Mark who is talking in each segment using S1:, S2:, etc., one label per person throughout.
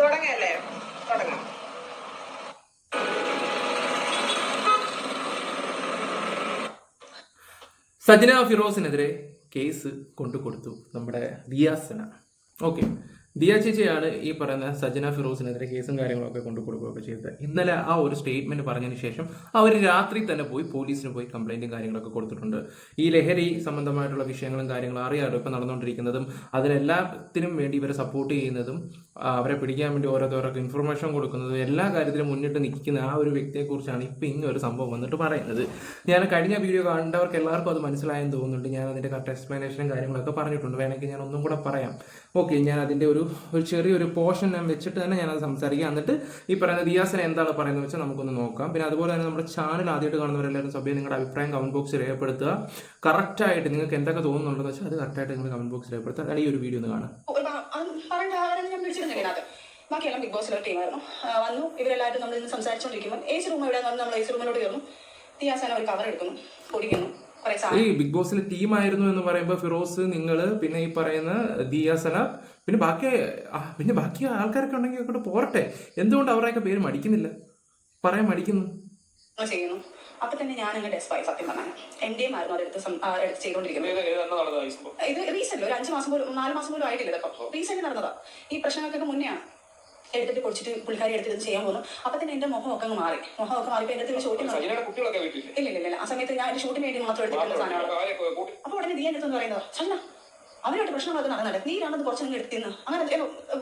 S1: തുടങ്ങല്ലേ? തുടങ്ങാം.
S2: സജന ഫിറോസിനെതിരെ കേസ് കൊണ്ടുകൊടുത്തു നമ്മുടെ ദിയാസന. ഓക്കെ, ദിയ ചേച്ചിയാണ് ഈ പറയുന്ന സജന ഫിറോസിനെതിരെ കേസും കാര്യങ്ങളൊക്കെ കൊണ്ടു കൊടുക്കുകയൊക്കെ ചെയ്തത്. ഇന്നലെ ആ ഒരു സ്റ്റേറ്റ്മെന്റ് പറഞ്ഞതിന് ശേഷം അവർ രാത്രി തന്നെ പോയി പോലീസിന് പോയി കംപ്ലൈന്റും കാര്യങ്ങളൊക്കെ കൊടുത്തിട്ടുണ്ട്. ഈ ലഹരി സംബന്ധമായിട്ടുള്ള വിഷയങ്ങളും കാര്യങ്ങളും അറിയാമല്ലോ ഇപ്പം നടന്നുകൊണ്ടിരിക്കുന്നതും, അതിനെല്ലാത്തിനും വേണ്ടി ഇവരെ സപ്പോർട്ട് ചെയ്യുന്നതും അവരെ പിടിക്കാൻ വേണ്ടി ഓരോരുത്തർക്ക് ഇൻഫർമേഷൻ കൊടുക്കുന്നതും എല്ലാ കാര്യത്തിലും മുന്നിട്ട് നിൽക്കുന്ന ആ ഒരു വ്യക്തിയെക്കുറിച്ചാണ് ഇപ്പം ഇങ്ങനൊരു സംഭവം വന്നിട്ട് പറയുന്നത്. ഞാൻ കഴിഞ്ഞ വീഡിയോ കണ്ടവർക്ക് എല്ലാവർക്കും അത് മനസ്സിലായെന്ന് തോന്നുന്നുണ്ട്. ഞാൻ അതിൻ്റെ കറക്റ്റ് എക്സ്പ്ലനേഷനും കാര്യങ്ങളൊക്കെ പറഞ്ഞിട്ടുണ്ട്. വേണമെങ്കിൽ ഞാൻ ഒന്നും കൂടെ പറയാം. ഓക്കെ, ഞാൻ അതിൻ്റെ ഒരു ചെറിയൊരു പോർഷൻ ഞാൻ വെച്ചിട്ട് തന്നെ ഞാനത് സംസാരിക്കാം. എന്നിട്ട് ഈ പറയുന്ന ദിയാസന എന്താണ് പറയുന്നത് വെച്ചാൽ നമുക്കൊന്ന് നോക്കാം. പിന്നെ അതുപോലെ തന്നെ നമ്മുടെ ചാനൽ ആദ്യമായിട്ട് കാണുന്നവരെല്ലാവരും സഭയിൽ നിങ്ങളുടെ അഭിപ്രായം കമന്റ് ബോക്സിൽ രേഖപ്പെടുത്തുക. കറക്റ്റായിട്ട് നിങ്ങൾക്ക് എന്തൊക്കെ തോന്നുന്നുണ്ടെന്ന് വെച്ചാൽ അത് കറക്റ്റായിട്ട് നിങ്ങൾ കമന്റ് ബോക്സിൽ രേഖപ്പെടുത്തുക. അല്ലെങ്കിൽ ഈ ഒരു വീഡിയോ ഒന്ന് കാണാം.
S3: ബാക്കിയെല്ലാം ബിഗ് ബോസിലെ ടീമായിരുന്നു. വന്നു ഇവരെല്ലാവരും നമ്മൾ ഇന്ന് സംസാരിച്ചുകൊണ്ടിരിക്കുമ്പോൾ ഏസ് റൂം എവിടെ നമ്മൾ ഏസ് റൂമിലോട്ട് കയറുന്നു. ദിയാസന ഒരു കവർ എടുക്കുന്നു, കുടിക്കുന്നു.
S2: ഈ ബിഗ് ബോസിലെ ടീമായിരുന്നു എന്ന് പറയുമ്പോൾ ഫിറോസ്, നിങ്ങൾ, പിന്നെ ഈ പറയുന്ന ദിയാസന, പിന്നെ ബാക്കി ആൾക്കാരൊക്കെ ഉണ്ടെങ്കിൽ അങ്ങോട്ട് പോരട്ടെ. എന്തുകൊണ്ട് അവരുടെയൊക്കെ പേര് മടിക്കുന്നില്ല, പറയാൻ മടിക്കുന്നു
S3: ചെയ്യുന്നു. അപ്പൊ തന്നെ ഞാൻ അങ്ങനെ ഡെസ്പായി. സത്യം പറഞ്ഞാൽ MDM ആയിരുന്നു അതെടുത്ത് ചെയ്തുകൊണ്ടിരിക്കുന്നത്. ഇത് റീസെന്റ് ഒരു 5 മാസം പോലും 4 മാസം പോലും ആയിട്ടില്ല. ഇതൊക്കെ റീസെന്റ് നടന്നതാ. ഈ പ്രശ്നങ്ങൾക്കൊക്കെ മുന്നെയാണ് എടുത്തിട്ട് പൊടിച്ചിട്ട് പുള്ളിക്കാരി എടുത്തിട്ട് ചെയ്യാൻ പോകുന്നു. അപ്പൊ തന്നെ എന്റെ മുഖമൊക്കെ മാറി. മുഖമൊക്കെ മാറിയപ്പോ എന്റെ അടുത്ത് ഷൂട്ടിംഗ് ഇല്ല. ആ സമയത്ത് ഞാൻ ഒരു ഷൂട്ടിന് വേണ്ടി മാത്രം എടുത്തിട്ടുള്ള സാധനമാണ്. അപ്പൊ ഉടനെ നീ എന്റെ അടുത്ത് പറയുന്നത് ചന്ന അവരോട്ട് പ്രശ്നങ്ങളൊക്കെ നടന്നത് നീരാണത് കുറച്ചൊന്നും എടുത്തിന്ന് അങ്ങനെ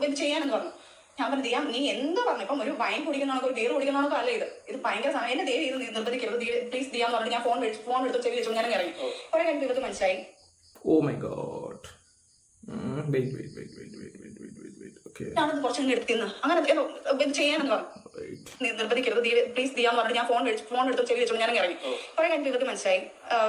S3: ഇത് ചെയ്യാനെന്ന് പറഞ്ഞു. ഞാൻ പറഞ്ഞു ദിയാ നീ എന്താ പറഞ്ഞു, ഇപ്പം ഒരു വൈൻ കുടിക്കുന്നതാണോ ഒരു ബീർ കുടിക്കുന്നതാണോ അല്ല ഇത് ഭയങ്കര സമയം. എന്റെ ദേവി ഇത് നിർബന്ധിക്കരുത് പ്ലീസ് ദിയാന്ന് പറഞ്ഞിട്ട് ഞാൻ ഫോൺ എടുത്ത് ചെവി വെച്ചു. ഞാൻ ഇറങ്ങി കുറെ കഴിഞ്ഞ് ഇവർക്ക് മനസ്സിലായി.
S2: ഓ മൈ ഗോഡ്,
S3: ഞാനത് കുറച്ചൊന്നും എടുത്തിന്ന് അങ്ങനെ ഇത് ചെയ്യാനെന്ന് പറഞ്ഞു. നിർബന്ധിക്കരുത് പ്ലീസ് ദിയാന്ന് പറഞ്ഞിട്ട് ഞാൻ ഫോൺ എടുത്ത് ചെവി വെച്ചു. ഞാൻ ഇറങ്ങി കുറെ കഴിഞ്ഞ് ഇവർക്ക് മനസ്സിലായി.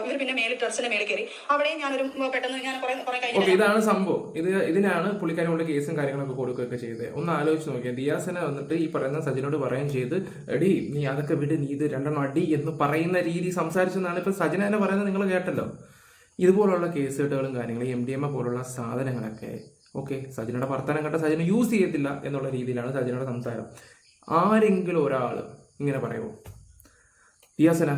S3: ഇവർ പിന്നെ മേളിൽ ടെറസിന്റെ മേളിൽ കയറി. അവിടെ ഞാനൊരു പെട്ടെന്ന് ഞാൻ കുറെ കഴിഞ്ഞു.
S2: ഇതാണ് സംഭവം. ഇതിനാണ് പുള്ളിക്കാരി കൊണ്ട് കേസും കാര്യങ്ങളൊക്കെ കൊടുക്കുകയൊക്കെ ചെയ്തത്. ഒന്ന് ആലോചിച്ച് നോക്കിയാൽ ദിയാസന വന്നിട്ട് ഈ പറയുന്ന സജിനോട് പറയുകയും ചെയ്ത് എടി നീ അതൊക്കെ വിട്, നീ ഇത് 2 അടി എന്ന് പറയുന്ന രീതി സംസാരിച്ചെന്നാണ് ഇപ്പൊ സജിന തന്നെ പറയുന്നത്. നിങ്ങൾ കേട്ടല്ലോ. ഇതുപോലുള്ള കേസുകെട്ടുകളും കാര്യങ്ങളും MDMA പോലുള്ള സാധനങ്ങളൊക്കെ ഓക്കെ സജിനയുടെ വർത്തമാനം കണ്ട സജിന യൂസ് ചെയ്യത്തില്ല എന്നുള്ള രീതിയിലാണ് സജിനയുടെ സംസാരം. ആരെങ്കിലും ഒരാൾ ഇങ്ങനെ പറയുമോ? ദിയാസന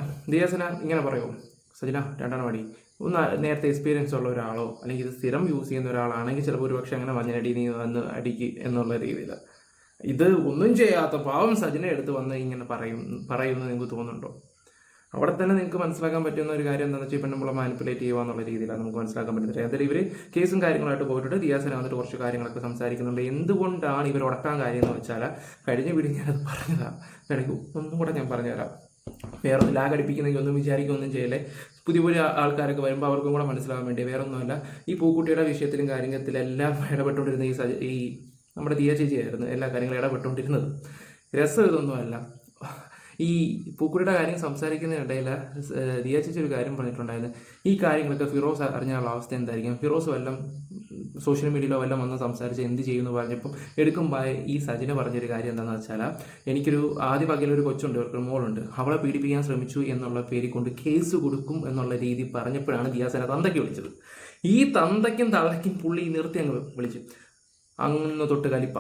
S2: ഇങ്ങനെ പറയുമോ? സജിന 2 അടി ഒന്ന് നേരത്തെ എക്സ്പീരിയൻസ് ഉള്ള ഒരാളോ അല്ലെങ്കിൽ ഇത് സ്ഥിരം യൂസ് ചെയ്യുന്ന ഒരാളാണെങ്കിൽ ചിലപ്പോൾ ഒരുപക്ഷെ അങ്ങനെ മഞ്ഞനടി നീ വന്ന് അടിക്ക് എന്നുള്ള രീതിയിൽ. ഇത് ഒന്നും ചെയ്യാത്ത പാവം സജിന എടുത്ത് വന്ന് ഇങ്ങനെ പറയുമെന്ന് നിങ്ങൾക്ക് തോന്നുന്നുണ്ടോ? അവിടെ തന്നെ നിങ്ങൾക്ക് മനസ്സിലാക്കാൻ പറ്റുന്ന ഒരു കാര്യം എന്താണെന്ന് വെച്ചാൽ ഇപ്പം നമ്മളെ മാനിപ്പുലേറ്റ് ചെയ്യുക എന്നുള്ള രീതിയിലാണ് നമുക്ക് മനസ്സിലാക്കാൻ പറ്റുന്നത്. അതായത് ഇവർ കേസും കാര്യങ്ങളായിട്ട് പോയിട്ട് ദിയാസന വന്നിട്ട് കുറച്ച് കാര്യങ്ങളൊക്കെ സംസാരിക്കുന്നുണ്ട്. എന്തുകൊണ്ടാണ് ഇവർ ഉടക്കാൻ കാര്യം എന്ന് വെച്ചാൽ കഴിഞ്ഞ വീഡിയോ ഞാനത് പറഞ്ഞതാണ്. വേണമെങ്കിൽ ഒന്നും കൂടെ ഞാൻ പറഞ്ഞുതരാം. വേറെ ഒന്നും ലാഗടിപ്പിക്കുന്നെങ്കിൽ ഒന്നും വിചാരിക്കുകയൊന്നും ചെയ്യല്ലേ. പുതിയ ആൾക്കാരൊക്കെ വരുമ്പോൾ അവർക്കും കൂടെ മനസ്സിലാകാൻ വേണ്ടി. വേറെ ഒന്നുമല്ല, ഈ പൂക്കുട്ടിയുടെ വിഷയത്തിലും കാര്യത്തിലെല്ലാം ഇടപെട്ടുകൊണ്ടിരുന്ന ഈ നമ്മുടെ ദിയ ചേച്ചിയായിരുന്നു എല്ലാ കാര്യങ്ങളും ഇടപെട്ടുകൊണ്ടിരുന്നത്. രസം ഇതൊന്നുമല്ല. ഈ പൂക്കുട്ടിയുടെ കാര്യം സംസാരിക്കുന്നതിനിടയിൽ ദിയ ചേച്ചി ഒരു കാര്യം പറഞ്ഞിട്ടുണ്ടായിരുന്നു. ഈ കാര്യങ്ങളൊക്കെ ഫിറോസ് അറിഞ്ഞാലുള്ള അവസ്ഥ എന്തായിരിക്കും? ഫിറോസ് വല്ലതും സോഷ്യൽ മീഡിയയിലോ വല്ലതും വന്ന് സംസാരിച്ച് എന്ത് ചെയ്യുമെന്ന് പറഞ്ഞപ്പോൾ എടുക്കുമ്പോൾ ഈ സജിന പറഞ്ഞൊരു കാര്യം എന്താണെന്ന് വെച്ചാൽ എനിക്കൊരു ആദ്യ പകലൊരു കൊച്ചുണ്ട്, അവർക്ക് മോളുണ്ട്, അവളെ പീഡിപ്പിക്കാൻ ശ്രമിച്ചു എന്നുള്ള പേര് കൊണ്ട് കേസ് കൊടുക്കും എന്നുള്ള രീതി പറഞ്ഞപ്പോഴാണ് ദിയാസന തന്തയ്ക്ക് വിളിച്ചത്. ഈ തന്തയ്ക്കും തള്ളയ്ക്കും പുള്ളി നിർത്തി അങ്ങ് വിളിച്ചു. അന്ന് തൊട്ട് കലിപ്പ,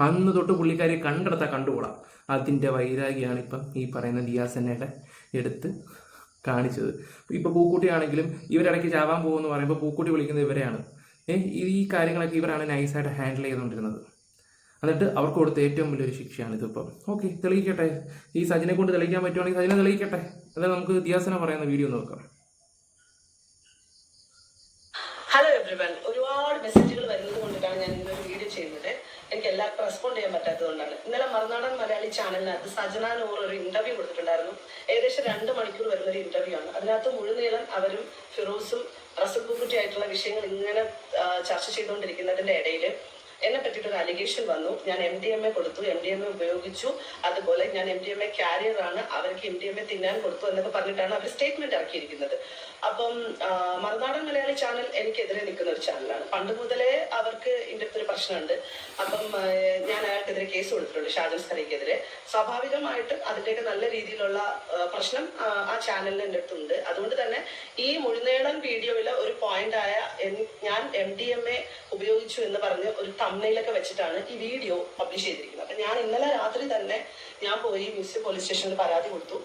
S2: അന്ന് തൊട്ട് പുള്ളിക്കാരെ കണ്ടെടുത്താൽ കണ്ടുകൂടാം. അതിൻ്റെ വൈരാഗ്യമാണ് ഇപ്പം ഈ പറയുന്ന ദിയാസനയുടെ എടുത്ത് കാണിച്ചത്. ഇപ്പോൾ പൂക്കുട്ടിയാണെങ്കിലും ഇവരിടയ്ക്ക് ചാവാൻ പോകുമെന്ന് പറയുമ്പോൾ പൂക്കുട്ടി വിളിക്കുന്നത് ഇവരെയാണ്. ഈ കാര്യങ്ങളൊക്കെ ഇവരാണ് നൈസായിട്ട് ഹാൻഡിൽ ചെയ്തുകൊണ്ടിരുന്നത്. എന്നിട്ട് അവർക്ക് കൊടുത്ത ഏറ്റവും വലിയൊരു ശിക്ഷയാണ് ഇതിപ്പം. ഓക്കെ, തെളിയിക്കട്ടെ. ഈ സജിനെ കൊണ്ട് തെളിയിക്കാൻ പറ്റുവാണെങ്കിൽ സജിനെ തെളിയിക്കട്ടെ. അതായത് നമുക്ക് ദിയാസന പറയുന്ന വീഡിയോ നോക്കാം.
S4: ഹലോ എവ്രിവൺ, ഒരുപാട് മെസ്സേജുകൾ വരുന്നത് കൊണ്ടിട്ടാണ് ഞാൻ ഇന്നൊരു വീഡിയോ ചെയ്യുന്നത്. എനിക്ക് എല്ലാവർക്കും റെസ്പോണ്ട് ചെയ്യാൻ പറ്റാത്തതുകൊണ്ടാണ്. ഇന്നലെ മറുനാടൻ മലയാളി ചാനലിനകത്ത് സജന നൂർ ഒരു ഇന്റർവ്യൂ കൊടുത്തിട്ടുണ്ടായിരുന്നു. ഏകദേശം 2 മണിക്കൂർ വരുന്നൊരു ഇന്റർവ്യൂ ആണ്. അതിനകത്ത് മുഴുനീളം അവരും ഫിറോസും റസൽ പൂക്കുട്ടി ആയിട്ടുള്ള വിഷയങ്ങൾ ഇങ്ങനെ ചർച്ച ചെയ്തുകൊണ്ടിരിക്കുന്നതിന്റെ ഇടയിൽ എന്നെ പറ്റിയിട്ടൊരു അലിഗേഷൻ വന്നു. ഞാൻ MDMA കൊടുത്തു, MDMA ഉപയോഗിച്ചു, അതുപോലെ ഞാൻ MDMA ക്യാരിയറാണ്, അവർക്ക് MDMA തിന്നാൻ കൊടുത്തു എന്നൊക്കെ പറഞ്ഞിട്ടാണ് അവർ സ്റ്റേറ്റ്മെന്റ് ഇറക്കിയിരിക്കുന്നത്. അപ്പം മറുനാടൻ മലയാളി ചാനൽ എനിക്കെതിരെ നിൽക്കുന്ന ഒരു ചാനലാണ്. പണ്ട് മുതലേ അവർക്ക് ഇതിൻ്റെ അടുത്തൊരു പ്രശ്നമുണ്ട്. അപ്പം ഞാൻ അയാൾക്കെതിരെ കേസ് കൊടുത്തിട്ടുണ്ട്, ഷാജൻ സ്കറിക്കെതിരെ. സ്വാഭാവികമായിട്ട് അതിൻ്റെയൊക്കെ നല്ല രീതിയിലുള്ള പ്രശ്നം ആ ചാനലിന് എൻ്റെ അടുത്തുണ്ട്. അതുകൊണ്ട് തന്നെ ഈ മുഴുനേടൻ വീഡിയോയിൽ ഒരു പോയിന്റായ ഞാൻ MDMA ഉപയോഗിച്ചു എന്ന് പറഞ്ഞ് ഒരു തമ്മയിലൊക്കെ കാര്യങ്ങളൊക്കെ വെച്ചിട്ടാണ് ഈ വീഡിയോ പബ്ലിഷ് ചെയ്തിരിക്കുന്നത്. അപ്പം ഞാൻ ഇന്നലെ രാത്രി തന്നെ ഞാൻ പോയി മ്യൂസിയം പോലീസ് സ്റ്റേഷനിൽ പരാതി കൊടുത്തു.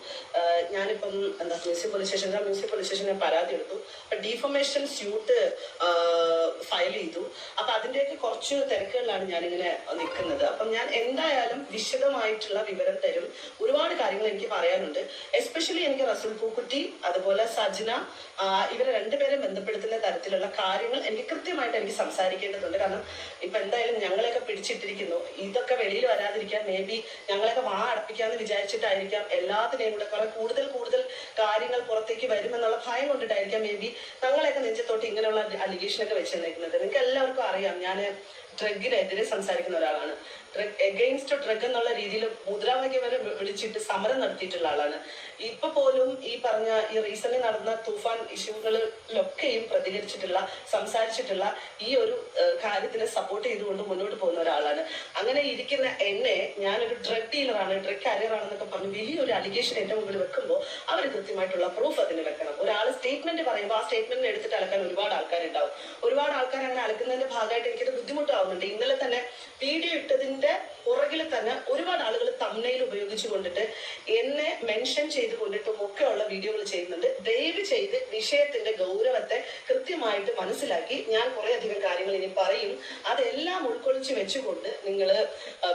S4: ഞാനിപ്പം മ്യൂസിയം പോലീസ് സ്റ്റേഷനിൽ പരാതി എടുത്തു. ഡീഫമേഷൻ സ്യൂട്ട് ഫയൽ ചെയ്തു. അപ്പം അതിൻ്റെയൊക്കെ കുറച്ച് തിരക്കുകളിലാണ് ഞാനിങ്ങനെ നിൽക്കുന്നത്. അപ്പം ഞാൻ എന്തായാലും വിശദമായിട്ടുള്ള വിവരം തരും. ഒരുപാട് കാര്യങ്ങൾ എനിക്ക് പറയാനുണ്ട്. എസ്പെഷ്യലി എനിക്ക് റസൂൽ പൂക്കുട്ടി അതുപോലെ സജ്ന ഇവരെ രണ്ടുപേരും ബന്ധപ്പെടുത്തുന്ന തരത്തിലുള്ള കാര്യങ്ങൾ എനിക്ക് കൃത്യമായിട്ട് എനിക്ക് സംസാരിക്കേണ്ടതുണ്ട്. കാരണം ഇപ്പൊ എന്തായാലും ഞങ്ങളെയൊക്കെ പിടിച്ചിട്ടിരിക്കുന്നു. ഇതൊക്കെ വെളിയിൽ വരാതിരിക്കാൻ മേ ബി ഞങ്ങളെയൊക്കെ അടപ്പിക്കാന്ന് വിചാരിച്ചിട്ടായിരിക്കാം, എല്ലാത്തിനെയും കൂടെ കുറെ കൂടുതൽ കാര്യങ്ങൾ പുറത്തേക്ക് വരുമെന്നുള്ള ഭയം കൊണ്ടിട്ടായിരിക്കാം മേ ബി ഞങ്ങളെയൊക്കെ നെഞ്ചത്തോട്ട് ഇങ്ങനെയുള്ള അലിഗേഷനൊക്കെ വെച്ചിരിക്കുന്നത്. നിങ്ങൾക്ക് എല്ലാവർക്കും അറിയാം, ഞാൻ ഡ്രഗിനെതിരെ സംസാരിക്കുന്ന ഒരാളാണ്. എഗെയിൻസ്റ്റ് ഡ്രഗ് എന്നുള്ള രീതിയിൽ മുദ്രാവാക്യം വരെ വിളിച്ചിട്ട് സമരം നടത്തിയിട്ടുള്ള ആളാണ്. ഇപ്പൊ പോലും ഈ പറഞ്ഞ ഈ റീസെന്റ് നടന്ന തൂഫാൻ ഇഷ്യൂകളിലൊക്കെയും പ്രതികരിച്ചിട്ടുള്ള സംസാരിച്ചിട്ടുള്ള ഈ ഒരു കാര്യത്തിനെ സപ്പോർട്ട് ചെയ്തുകൊണ്ട് മുന്നോട്ട് പോകുന്ന ഒരാളാണ്. അങ്ങനെ ഇരിക്കുന്ന എന്നെ ഞാനൊരു ഡ്രഗ് ഡീലറാണ്, ഡ്രഗ് കാരിയറാണെന്നൊക്കെ പറഞ്ഞ് വലിയൊരു അലിഗേഷൻ എന്റെ മുമ്പിൽ വെക്കുമ്പോൾ അവർ കൃത്യമായിട്ടുള്ള പ്രൂഫ് അതിന് വെക്കണം. ഒരാൾ സ്റ്റേറ്റ്മെന്റ് പറയുമ്പോൾ ആ സ്റ്റേറ്റ്മെന്റിനെ എടുത്തിട്ട് അലക്കാൻ ഒരുപാട് ആൾക്കാരുണ്ടാവും. ഒരുപാട് ആൾക്കാർ അങ്ങനെ അലക്കുന്നതിന്റെ ഭാഗമായിട്ട് എനിക്കത് ബുദ്ധിമുട്ടാവുന്നുണ്ട്. ഇന്നലെ തന്നെ വീഡിയോ ഇട്ടതിന്റെ പുറകിൽ തന്നെ ഒരുപാട് ആളുകൾ തംബ്നെയിൽ ഉപയോഗിച്ചു കൊണ്ടിട്ട് എന്നെ മെൻഷൻ ചെയ്ത് കൊണ്ടിട്ടും ഒക്കെയുള്ള വീഡിയോകൾ ചെയ്യുന്നുണ്ട്. ദയവ് ചെയ്ത് വിഷയത്തിന്റെ ഗൗരവത്തെ കൃത്യമായിട്ട് മനസ്സിലാക്കി ഞാൻ കുറെ അധികം കാര്യങ്ങൾ ഇനി പറയും. അതെല്ലാം ഉൾക്കൊള്ളിച്ച് വെച്ചുകൊണ്ട് നിങ്ങൾ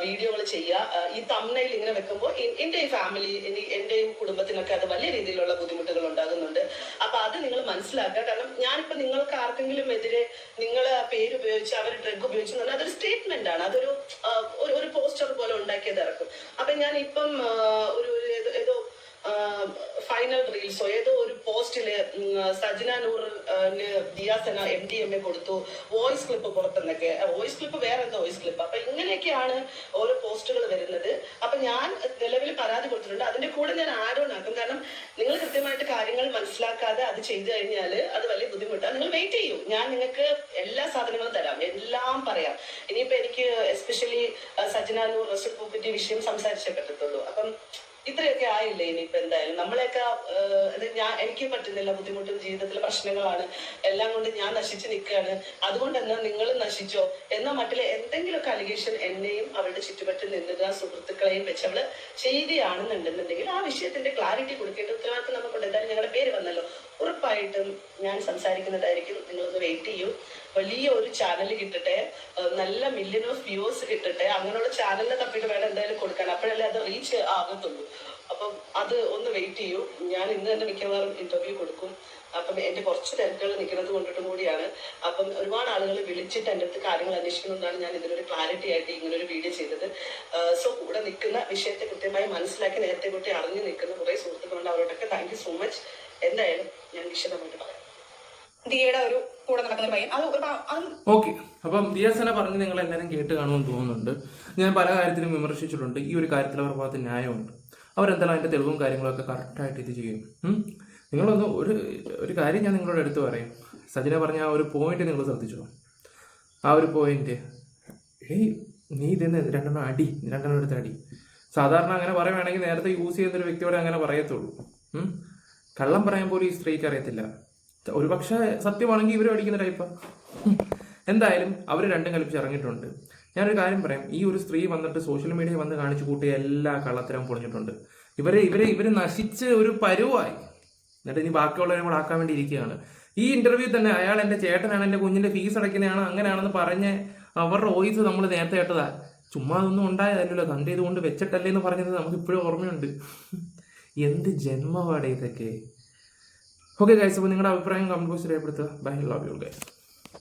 S4: വീഡിയോകൾ ചെയ്യുക. ഈ തംബ്നെയിൽ ഇങ്ങനെ വെക്കുമ്പോൾ എന്റെ ഫാമിലി എന്റെയും കുടുംബത്തിനൊക്കെ അത് വലിയ രീതിയിലുള്ള ബുദ്ധിമുട്ടുകൾ ഉണ്ടാകുന്നുണ്ട്. അപ്പൊ അത് നിങ്ങൾ മനസ്സിലാക്കുക. കാരണം ഞാനിപ്പോ നിങ്ങൾക്ക് ആർക്കെങ്കിലും എതിരെ നിങ്ങളെ പേര് ഉപയോഗിച്ച് അവർ ഡ്രഗ് ഉപയോഗിച്ചു എന്ന് പറഞ്ഞാൽ അതൊരു സ്റ്റേറ്റ്മെന്റ് ആണ്. അതൊരു ഒരു പോസ്റ്റർ പോലെ ഉണ്ടാക്കിയത് ഇറക്കും. അപ്പൊ ഞാൻ ഇപ്പം ഏതോ ഫൈനൽ റീൽസോ ഏതോ ഒരു പോസ്റ്റില് സജ്ന നൂറിന് ദിയാസന MDMA കൊടുത്തു, വോയിസ് ക്ലിപ്പ് പുറത്തുനിന്നൊക്കെ, വോയിസ് ക്ലിപ്പ് വേറെ എന്തോ വോയിസ് ക്ലിപ്പ്. അപ്പൊ ഇങ്ങനെയൊക്കെയാണ് ഓരോ പോസ്റ്റുകൾ വരുന്നത്. അപ്പൊ ഞാൻ നിലവിൽ പരാതി കൊടുത്തിട്ടുണ്ട്. അതിന്റെ കൂടെ ഞാൻ ആഡ് ഓൺ ആക്കും. കാരണം നിങ്ങൾ കൃത്യമായിട്ട് കാര്യങ്ങൾ മനസ്സിലാക്കാതെ അത് ചെയ്തു കഴിഞ്ഞാൽ അത് വലിയ ബുദ്ധിമുട്ടാണ്. നിങ്ങൾ വെയിറ്റ് ചെയ്യൂ, ഞാൻ നിങ്ങൾക്ക് എല്ലാ സാധനങ്ങളും തരാം, എല്ലാം പറയാം. ഇനിയിപ്പോ എനിക്ക് എസ്പെഷ്യലി സജ്ന നൂർ റസൂൽ പൂക്കുറ്റി വിഷയം സംസാരിച്ചേ പറ്റത്തുള്ളൂ. അപ്പം ഇത്രയൊക്കെ ആയില്ലേ. ഇനിയിപ്പോ എന്തായാലും നമ്മളെയൊക്കെ എനിക്ക് പറ്റുന്നില്ല, ബുദ്ധിമുട്ടും ജീവിതത്തിലെ പ്രശ്നങ്ങളാണ്, എല്ലാം കൊണ്ട് ഞാൻ നശിച്ചു നിൽക്കുകയാണ്, അതുകൊണ്ട് തന്നെ നിങ്ങൾ നശിച്ചോ എന്ന മട്ടിലെ എന്തെങ്കിലുമൊക്കെ അലിഗേഷൻ എന്നെയും അവരുടെ ചുറ്റുപറ്റിൽ നിന്നിരുന്ന സുഹൃത്തുക്കളെയും വെച്ച് അവള് ചെയ്യുകയാണെന്നുണ്ടെന്നുണ്ടെങ്കിൽ ആ വിഷയത്തിന്റെ ക്ലാരിറ്റി കൊടുക്കേണ്ട ഉത്തരവാദിത്വം നമുക്കുണ്ട്. എന്തായാലും ഞങ്ങളുടെ പേര് വന്നല്ലോ, ഉറപ്പായിട്ടും ഞാൻ സംസാരിക്കുന്നതായിരിക്കും. നിങ്ങളൊന്ന് വെയിറ്റ് ചെയ്യൂ. വലിയ ഒരു ചാനൽ കിട്ടട്ടെ, നല്ല മില്യൺ ഓഫ് വ്യൂവേഴ്സ് കിട്ടട്ടെ, അങ്ങനെയുള്ള ചാനലിനെ തപ്പിട്ട് വേണം എന്തായാലും കൊടുക്കാൻ. അപ്പോഴല്ലേ അത് റീച്ച് ആകത്തുള്ളൂ. അപ്പം അത് ഒന്ന് വെയിറ്റ് ചെയ്യൂ. ഞാൻ ഇന്ന് തന്നെ മിക്കവാറും ഇന്റർവ്യൂ കൊടുക്കും. അപ്പം എന്റെ കുറച്ച് തിരക്കുകൾ നിൽക്കുന്നത് കൊണ്ടിട്ടും കൂടിയാണ്. അപ്പം ഒരുപാട് ആളുകൾ വിളിച്ചിട്ട് എൻ്റെ അടുത്ത് കാര്യങ്ങൾ അന്വേഷിക്കുന്നതുകൊണ്ടാണ് ഞാൻ ഇതിനൊരു ക്ലാരിറ്റി ആയിട്ട് ഇങ്ങനൊരു വീഡിയോ ചെയ്തത്. സോ കൂടെ നിൽക്കുന്ന വിഷയത്തെ കൃത്യമായി മനസ്സിലാക്കി നേരത്തെ കൂട്ടി അറിഞ്ഞു നിൽക്കുന്ന കുറേ സുഹൃത്തുക്കളുണ്ട്. അവരോടൊക്കെ താങ്ക് യു സോ മച്ച്. എന്തായാലും ഞാൻ വിശദമായിട്ട് പറയാം.
S3: ദിയയുടെ ഒരു കൂടെ നടക്കുന്ന ഒരു പയ്യൻ അത്
S2: ഓക്കെ. അപ്പം ദിയാസന പറഞ്ഞ് നിങ്ങൾ എല്ലാവരും കേട്ട് കാണുമെന്ന് തോന്നുന്നുണ്ട്. ഞാൻ പല കാര്യത്തിലും വിമർശിച്ചിട്ടുണ്ട്. ഈ ഒരു കാര്യത്തിൽ അവരുടെ ഭാഗത്ത് ന്യായമുണ്ട്. അവരെന്തായാലും അതിൻ്റെ തെളിവും കാര്യങ്ങളൊക്കെ കറക്റ്റായിട്ട് ഇത് ചെയ്യും. നിങ്ങളൊന്ന് ഒരു കാര്യം ഞാൻ നിങ്ങളോട് എടുത്ത് പറയും. സജിന പറഞ്ഞ ആ ഒരു പോയിന്റ് നിങ്ങൾ ശ്രദ്ധിച്ചോ? ആ ഒരു പോയിന്റ്, നീ ഇതിന് രണ്ടെണ്ണം എടുത്ത് അടി. സാധാരണ അങ്ങനെ പറയുകയാണെങ്കിൽ നേരത്തെ യൂസ് ചെയ്യുന്നൊരു വ്യക്തിയോടെ അങ്ങനെ പറയത്തുള്ളൂ. കള്ളം പറയാൻ പോലും ഈ സ്ത്രീക്ക് അറിയത്തില്ല. ഒരുപക്ഷെ സത്യമാണെങ്കിൽ ഇവരും അടിക്കുന്ന ടൈപ്പാണ്. എന്തായാലും അവർ രണ്ടും കൽപ്പിച്ച് ഇറങ്ങിയിട്ടുണ്ട്. ഞാനൊരു കാര്യം പറയാം. ഈ ഒരു സ്ത്രീ വന്നിട്ട് സോഷ്യൽ മീഡിയയിൽ വന്ന് കാണിച്ചു കൂട്ടിയ എല്ലാ കള്ളത്തരവും പൊളിഞ്ഞിട്ടുണ്ട്. ഇവര് നശിച്ച് ഒരു പരുവായി. എന്നിട്ട് ഇനി ബാക്കിയുള്ളവരും കൂടെ ആക്കാൻ വേണ്ടി ഇരിക്കുകയാണ്. ഈ ഇന്റർവ്യൂ തന്നെ അയാൾ എൻ്റെ ചേട്ടനാണ്, എൻ്റെ കുഞ്ഞിൻ്റെ ഫീസ് അടയ്ക്കുന്നതാണ്, അങ്ങനെയാണെന്ന് പറഞ്ഞ് അവരുടെ വോയിസ് നമ്മൾ നേരത്തെ കേട്ടതാ. ചുമ്മാ അതൊന്നും ഉണ്ടായതല്ലോ, കണ്ട് ചെയ്തുകൊണ്ട് വെച്ചിട്ടല്ലേ എന്ന് പറഞ്ഞത് നമുക്ക് ഇപ്പോഴും ഓർമ്മയുണ്ട്. എന്ത് ജന്മപാടെ ഇതൊക്കെ. ഓക്കെ ഗൈസ്, അപ്പോൾ നിങ്ങളുടെ അഭിപ്രായം കമന്റ് ബോക്സിൽ രേഖപ്പെടുത്തുക. Bye, love you guys.